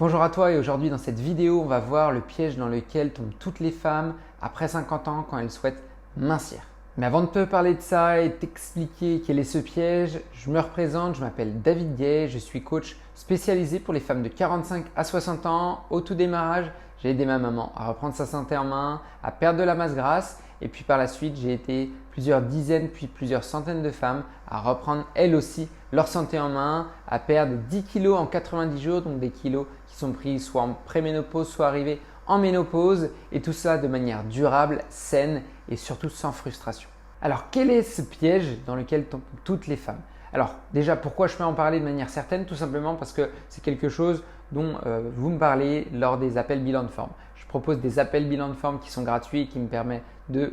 Bonjour à toi et aujourd'hui dans cette vidéo on va voir le piège dans lequel tombent toutes les femmes après 50 ans quand elles souhaitent mincir. Mais avant de te parler de ça et t'expliquer quel est ce piège, je me représente, je m'appelle David Gay, je suis coach spécialisé pour les femmes de 45 à 60 ans. Au tout démarrage, j'ai aidé ma maman à reprendre sa santé en main, à perdre de la masse grasse et puis par la suite j'ai aidé plusieurs dizaines puis plusieurs centaines de femmes à reprendre elles aussi leur santé en main, à perdre 10 kilos en 90 jours, donc des kilos qui sont pris soit en préménopause, soit arrivés en ménopause et tout ça de manière durable, saine et surtout sans frustration. Alors quel est ce piège dans lequel tombent toutes les femmes? Alors déjà pourquoi je peux en parler de manière certaine? Tout simplement parce que c'est quelque chose dont vous me parlez lors des appels bilan de forme. Je propose des appels bilan de forme qui sont gratuits et qui me permettent de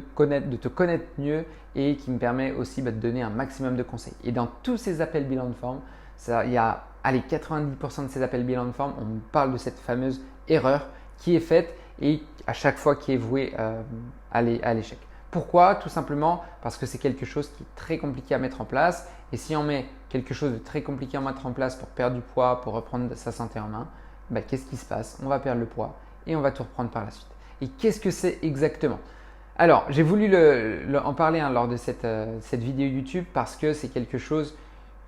te connaître mieux et qui me permet aussi de donner un maximum de conseils. Et dans tous ces appels bilan de forme, il y a 90% de ces appels bilan de forme, on me parle de cette fameuse erreur qui est faite et à chaque fois qui est vouée à l'échec. Pourquoi? Tout simplement parce que c'est quelque chose qui est très compliqué à mettre en place et si on met quelque chose de très compliqué à mettre en place pour perdre du poids, pour reprendre sa santé en main, qu'est-ce qui se passe? On va perdre le poids et on va tout reprendre par la suite. Et qu'est-ce que c'est exactement? Alors, j'ai voulu en parler lors de cette vidéo YouTube parce que c'est quelque chose,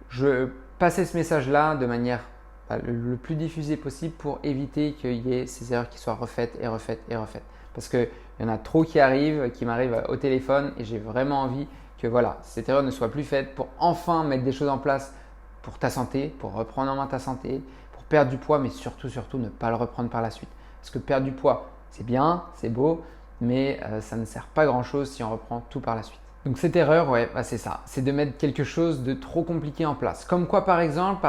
je passais ce message-là de manière le plus diffusée possible pour éviter qu'il y ait ces erreurs qui soient refaites et refaites et refaites. Parce qu'il y en a trop qui m'arrivent au téléphone et j'ai vraiment envie que cette erreur ne soit plus faite pour enfin mettre des choses en place pour ta santé, pour reprendre en main ta santé, pour perdre du poids, mais surtout ne pas le reprendre par la suite. Parce que perdre du poids, c'est bien, c'est beau, mais ça ne sert pas grand-chose si on reprend tout par la suite. Donc cette erreur, c'est ça, c'est de mettre quelque chose de trop compliqué en place. Comme quoi par exemple,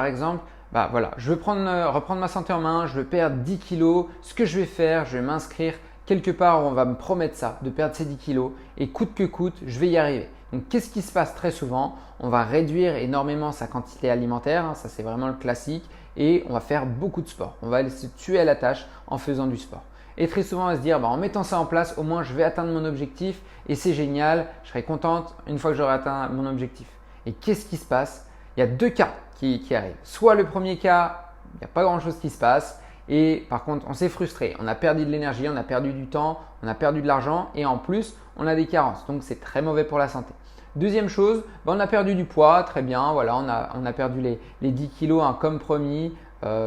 je veux reprendre ma santé en main, je veux perdre 10 kilos, ce que je vais faire, je vais m'inscrire quelque part où on va me promettre ça, de perdre ces 10 kilos et coûte que coûte, je vais y arriver. Donc qu'est-ce qui se passe très souvent? On va réduire énormément sa quantité alimentaire, ça c'est vraiment le classique, et on va faire beaucoup de sport. On va se tuer à la tâche en faisant du sport. Et très souvent, on va se dire, en mettant ça en place, au moins je vais atteindre mon objectif et c'est génial, je serai contente une fois que j'aurai atteint mon objectif. Et qu'est-ce qui se passe? Il y a deux cas qui arrivent. Soit le premier cas, il n'y a pas grand-chose qui se passe et par contre, on s'est frustré, on a perdu de l'énergie, on a perdu du temps, on a perdu de l'argent et en plus, on a des carences. Donc, c'est très mauvais pour la santé. Deuxième chose, on a perdu du poids, très bien, on a perdu les 10 kilos comme promis.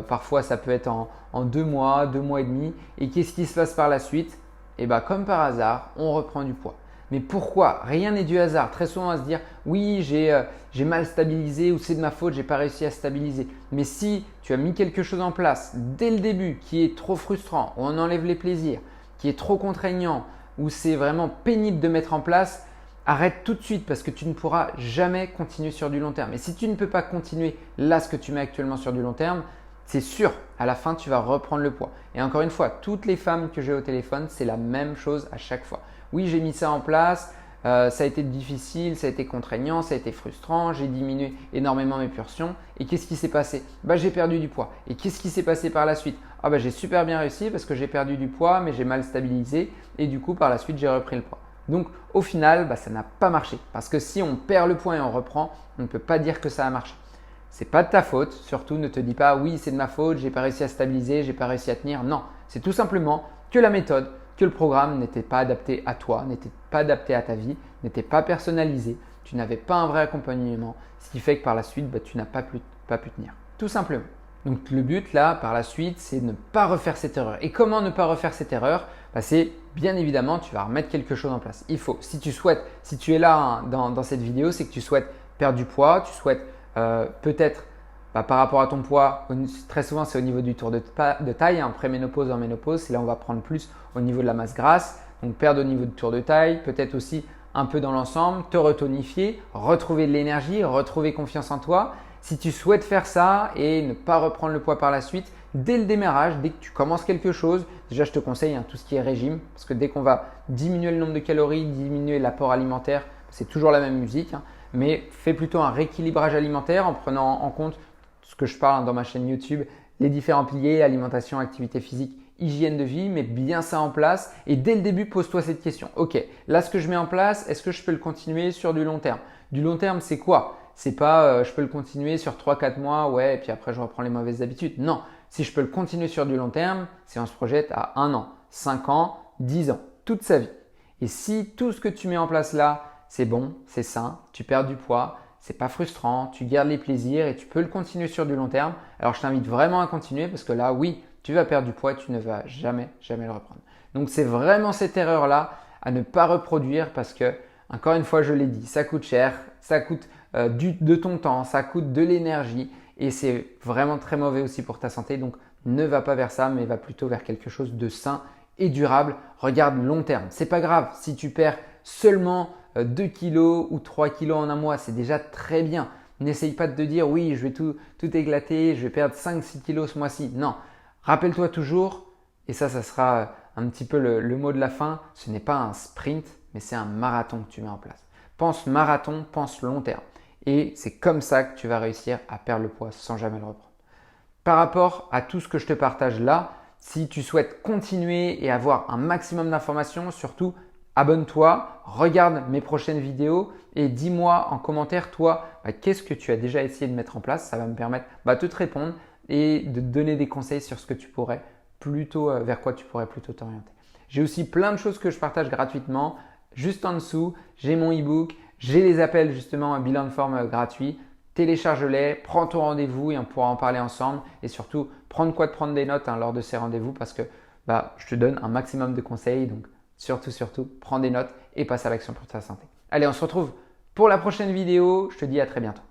Parfois, ça peut être en 2 mois, 2 mois et demi. Et qu'est-ce qui se passe par la suite? Comme par hasard, on reprend du poids. Mais pourquoi? Rien n'est du hasard. Très souvent, on va se dire oui, j'ai mal stabilisé ou c'est de ma faute, j'ai pas réussi à stabiliser. Mais si tu as mis quelque chose en place dès le début qui est trop frustrant, où on enlève les plaisirs, qui est trop contraignant, où c'est vraiment pénible de mettre en place, arrête tout de suite parce que tu ne pourras jamais continuer sur du long terme. Et si tu ne peux pas continuer là ce que tu mets actuellement sur du long terme, c'est sûr, à la fin, tu vas reprendre le poids. Et encore une fois, toutes les femmes que j'ai au téléphone, c'est la même chose à chaque fois. Oui, j'ai mis ça en place, ça a été difficile, ça a été contraignant, ça a été frustrant, j'ai diminué énormément mes portions. Et qu'est-ce qui s'est passé? J'ai perdu du poids. Et qu'est-ce qui s'est passé par la suite? J'ai super bien réussi parce que j'ai perdu du poids, mais j'ai mal stabilisé. Et du coup, par la suite, j'ai repris le poids. Donc, au final, ça n'a pas marché. Parce que si on perd le poids et on reprend, on ne peut pas dire que ça a marché. C'est pas de ta faute, surtout ne te dis pas oui c'est de ma faute, j'ai pas réussi à stabiliser, j'ai pas réussi à tenir. Non, c'est tout simplement que la méthode, que le programme n'était pas adapté à toi, n'était pas adapté à ta vie, n'était pas personnalisé, tu n'avais pas un vrai accompagnement, ce qui fait que par la suite tu n'as pas pu tenir. Tout simplement. Donc le but là par la suite c'est de ne pas refaire cette erreur. Et comment ne pas refaire cette erreur? C'est bien évidemment tu vas remettre quelque chose en place. Il faut, si tu es là dans cette vidéo, c'est que tu souhaites perdre du poids, tu souhaites peut-être par rapport à ton poids, très souvent c'est au niveau du tour de taille, en préménopause, en ménopause, c'est là où on va prendre plus au niveau de la masse grasse, donc perdre au niveau du tour de taille, peut-être aussi un peu dans l'ensemble, te retonifier, retrouver de l'énergie, retrouver confiance en toi. Si tu souhaites faire ça et ne pas reprendre le poids par la suite, dès le démarrage, dès que tu commences quelque chose, déjà je te conseille tout ce qui est régime, parce que dès qu'on va diminuer le nombre de calories, diminuer l'apport alimentaire, c'est toujours la même musique. Mais fais plutôt un rééquilibrage alimentaire en prenant en compte ce que je parle dans ma chaîne YouTube, les différents piliers, alimentation, activité physique, hygiène de vie, mets bien ça en place et dès le début, pose-toi cette question. Ok, là ce que je mets en place, est-ce que je peux le continuer sur du long terme? Du long terme, c'est quoi? C'est pas je peux le continuer sur 3-4 mois, ouais, et puis après je reprends les mauvaises habitudes. Non, Si je peux le continuer sur du long terme, si on se projette à 1 an, 5 ans, 10 ans, toute sa vie. Et si tout ce que tu mets en place là, c'est bon, c'est sain, tu perds du poids, c'est pas frustrant, tu gardes les plaisirs et tu peux le continuer sur du long terme, alors je t'invite vraiment à continuer parce que là, oui, tu vas perdre du poids et tu ne vas jamais le reprendre. Donc c'est vraiment cette erreur-là à ne pas reproduire parce que, encore une fois, je l'ai dit, ça coûte cher, ça coûte de ton temps, ça coûte de l'énergie et c'est vraiment très mauvais aussi pour ta santé. Donc ne va pas vers ça, mais va plutôt vers quelque chose de sain et durable. Regarde long terme. C'est pas grave si tu perds seulement 2 kilos ou 3 kilos en un mois, c'est déjà très bien. N'essaye pas de te dire oui, je vais tout éclater, je vais perdre 5-6 kilos ce mois-ci. Non, rappelle-toi toujours, et ça sera un petit peu le mot de la fin, ce n'est pas un sprint, mais c'est un marathon que tu mets en place. Pense marathon, pense long terme. Et c'est comme ça que tu vas réussir à perdre le poids sans jamais le reprendre. Par rapport à tout ce que je te partage là, si tu souhaites continuer et avoir un maximum d'informations, surtout abonne-toi, regarde mes prochaines vidéos et dis-moi en commentaire, toi, qu'est-ce que tu as déjà essayé de mettre en place. Ça va me permettre de te répondre et de te donner des conseils sur ce que tu pourrais vers quoi tu pourrais plutôt t'orienter. J'ai aussi plein de choses que je partage gratuitement. Juste en dessous, j'ai mon e-book, j'ai les appels justement à bilan de forme gratuit. Télécharge-les, prends ton rendez-vous et on pourra en parler ensemble. Et surtout, prendre des notes lors de ces rendez-vous parce que je te donne un maximum de conseils. Donc surtout, prends des notes et passe à l'action pour ta santé. Allez, on se retrouve pour la prochaine vidéo. Je te dis à très bientôt.